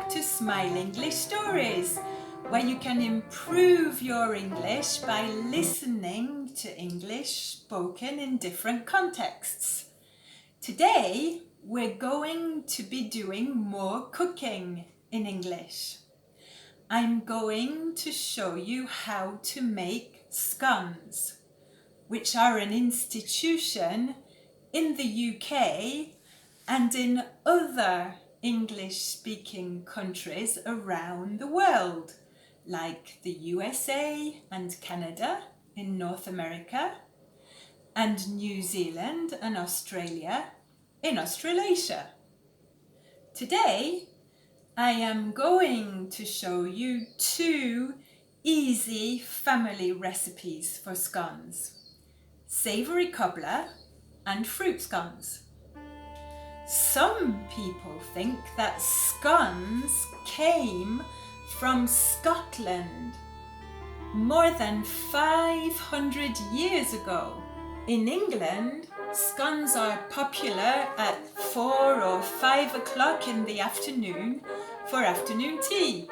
back to Smile English Stories, where you can improve your English by listening to English spoken in different contexts. Today, we're going to be doing more cooking in English. I'm going to show you how to make scones, which are an institution in the UK and in other English-speaking countries around the world, like the USA and Canada in North America, and New Zealand and Australia in Australasia. Today, I am going to show you 2 easy family recipes for scones: savoury cobbler and fruit scones. Some people think that scones came from Scotland more than 500 years ago. In England, scones are popular at 4 or 5 o'clock in the afternoon for afternoon tea.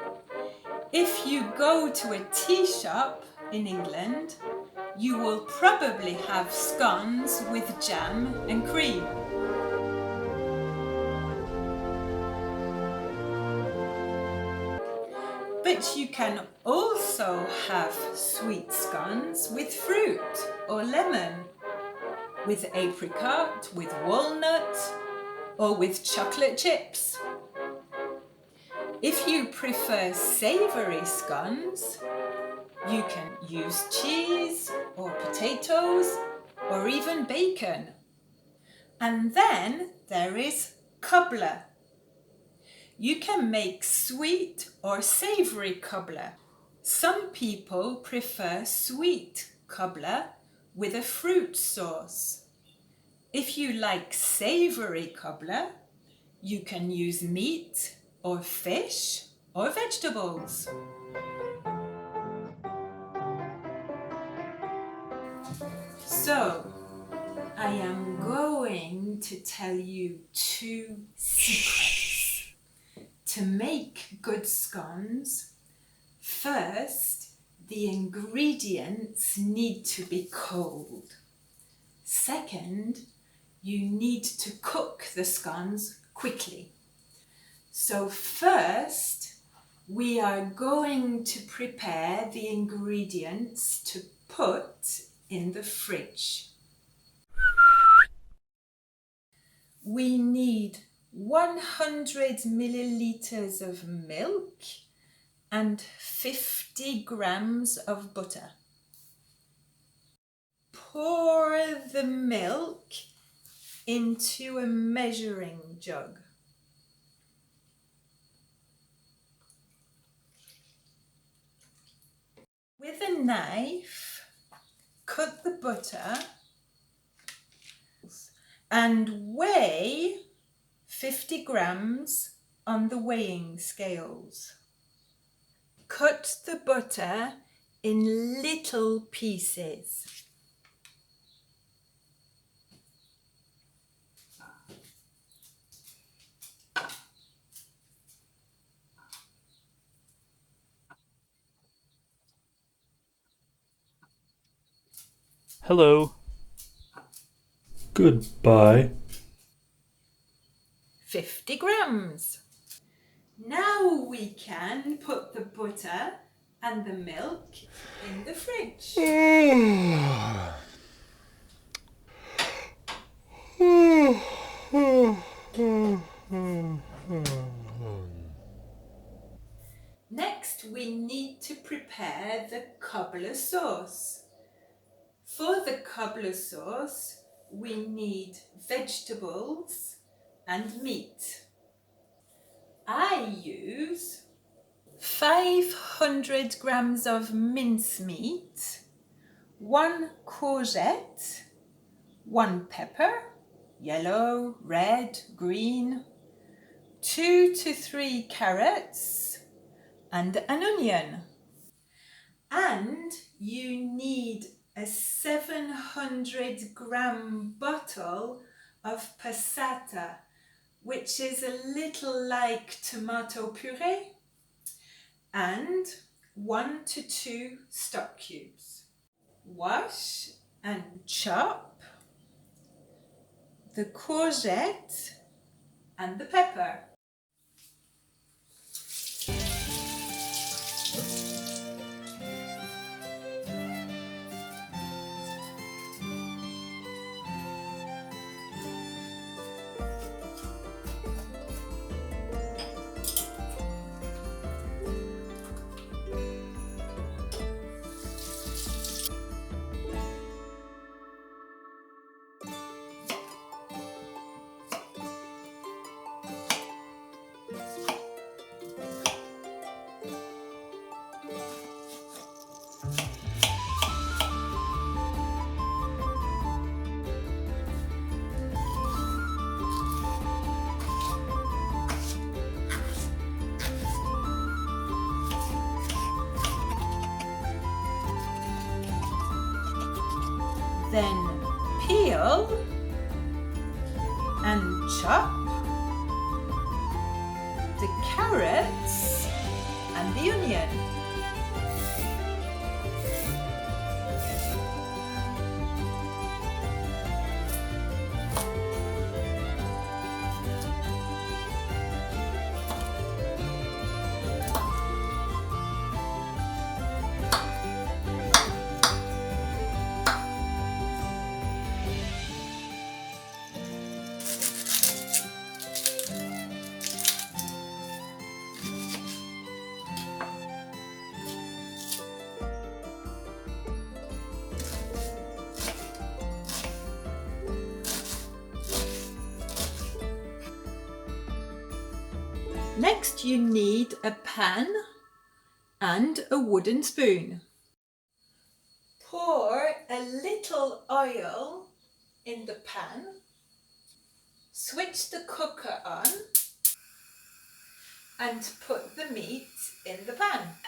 If you go to a tea shop in England, you will probably have scones with jam and cream. But you can also have sweet scones with fruit or lemon, with apricot, with walnut, or with chocolate chips. If you prefer savoury scones, you can use cheese or potatoes or even bacon. And then there is cobbler. You can make sweet or savoury cobbler. Some people prefer sweet cobbler with a fruit sauce. If you like savoury cobbler, you can use meat or fish or vegetables. So, I am going to tell you 2 secrets to make good scones. First, the ingredients need to be cold. Second, you need to cook the scones quickly. So first, we are going to prepare the ingredients to put in the fridge. We need 100 milliliters of milk and 50 grams of butter. Pour the milk into a measuring jug. With a knife, cut the butter and weigh 50 grams on the weighing scales. Cut the butter in little pieces. Hello. Goodbye. 50 grams. Now we can put the butter and the milk in the fridge. Next, we need to prepare the cobbler sauce. For the cobbler sauce, we need vegetables and meat. I use 500 grams of mincemeat, 1 courgette, 1 pepper, yellow, red, green, 2 to 3 carrots, and an onion. And you need a 700 gram bottle of passata, which is a little like tomato puree, and 1 to 2 stock cubes. Wash and chop the courgette and the pepper. Then peel and chop the carrots and the onion. Next you need a pan and a wooden spoon. Pour a little oil in the pan. Switch the cooker on and put the meat in the pan.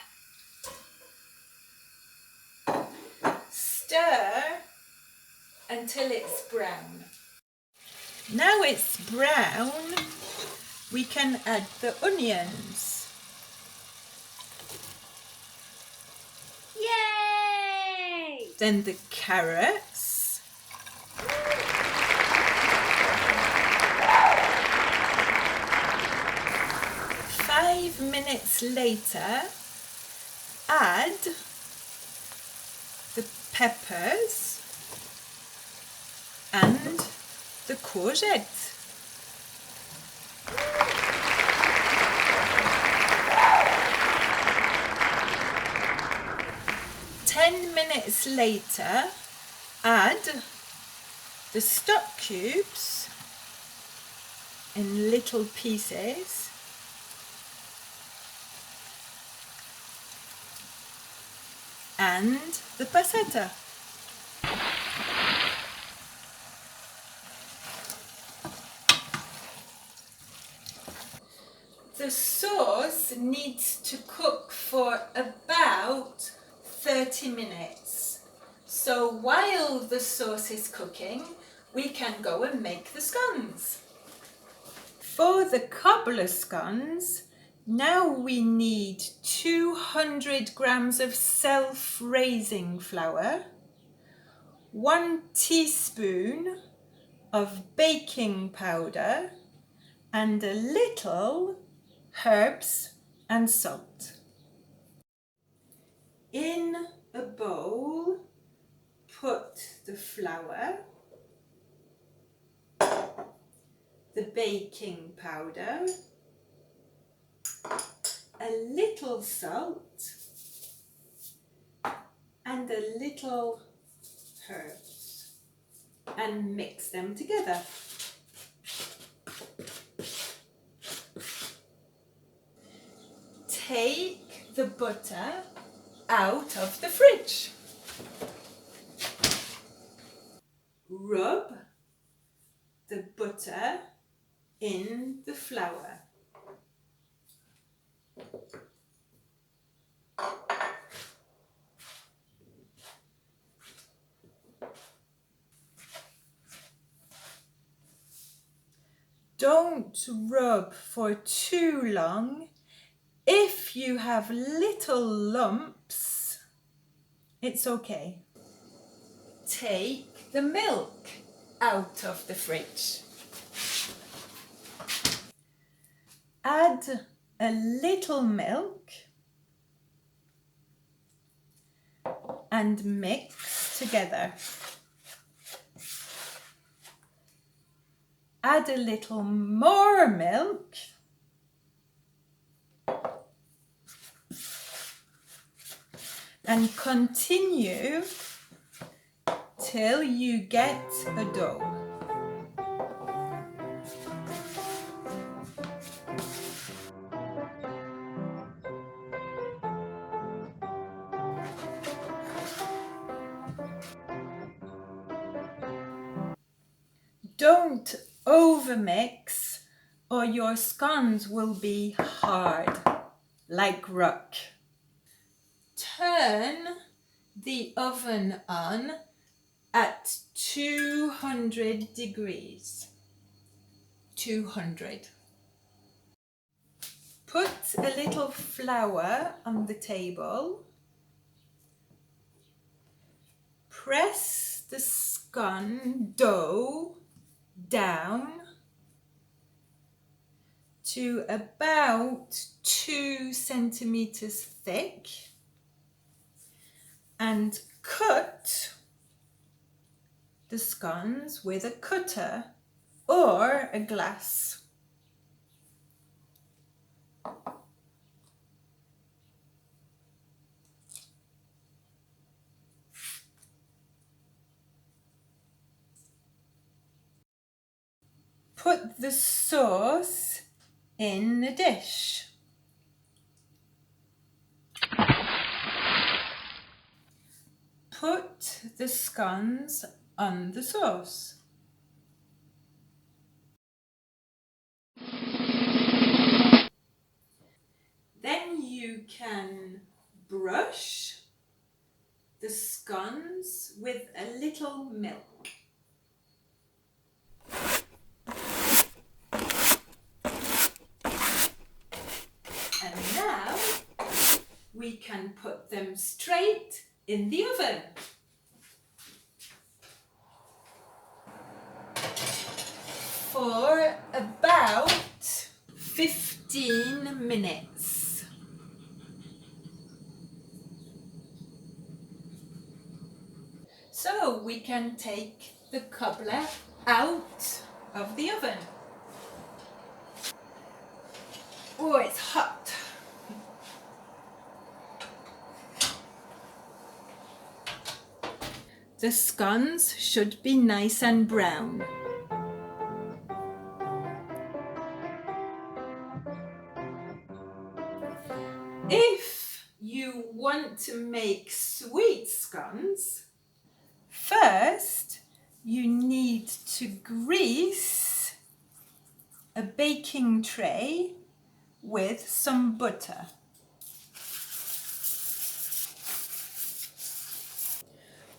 Stir until it's brown. Now it's brown, we can add the onions. Yay! Then the carrots. 5 minutes later, add the peppers and the courgette. Minutes later, add the stock cubes in little pieces and the passata. The sauce needs to cook for about 30 minutes. So while the sauce is cooking, we can go and make the scones. For the cobbler scones, now we need 200 grams of self-raising flour, 1 teaspoon of baking powder, and a little herbs and salt. In a bowl, put the flour, the baking powder, a little salt, and a little herbs, and mix them together. Take the butter out of the fridge. Rub the butter in the flour. Don't don't rub for too long. If you have little lumps, it's okay. Take the milk out of the fridge. Add a little milk and mix together. Add a little more milk and continue till you get a dough. Don't overmix or your scones will be hard, like rock. Turn the oven on at 200 degrees. 200. Put a little flour on the table. Press the scone dough down to about 2 centimeters thick and cut the scones with a cutter or a glass. Put the sauce in a dish. Put the scones on the sauce. Then you can brush the scones with a little milk. And now we can put them straight in the oven. For about 15 minutes. So we can take the cobbler out of the oven. Oh, it's hot. The scones should be nice and brown. If you want to make sweet scones, first you need to grease a baking tray with some butter.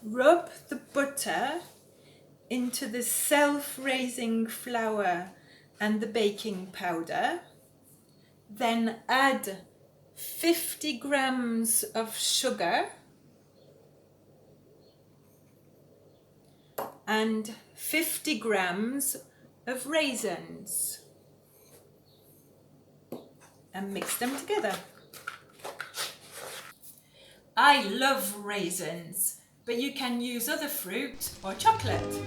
Rub the butter into the self-raising flour and the baking powder. Then add 50 grams of sugar and 50 grams of raisins and mix them together. I love raisins, but you can use other fruit or chocolate.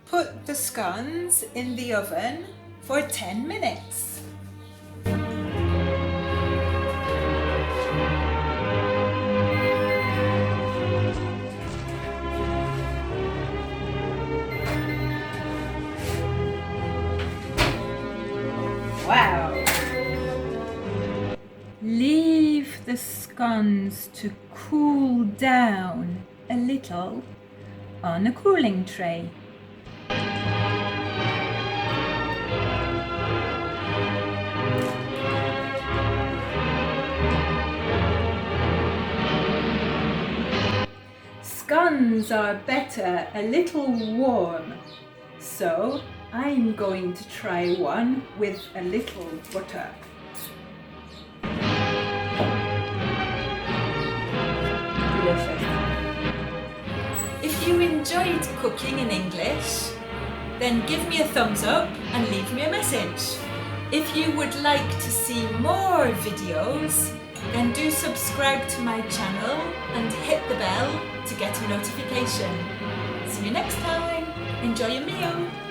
Put the scones in the oven for 10 minutes. Wow! Leave the scones to cool down a little on a cooling tray. Scones are better a little warm, so I'm going to try one with a little butter. Delicious. If you enjoyed cooking in English, then give me a thumbs up and leave me a message. If you would like to see more videos, then do subscribe to my channel and hit the bell to get a notification. See you next time. Enjoy your meal.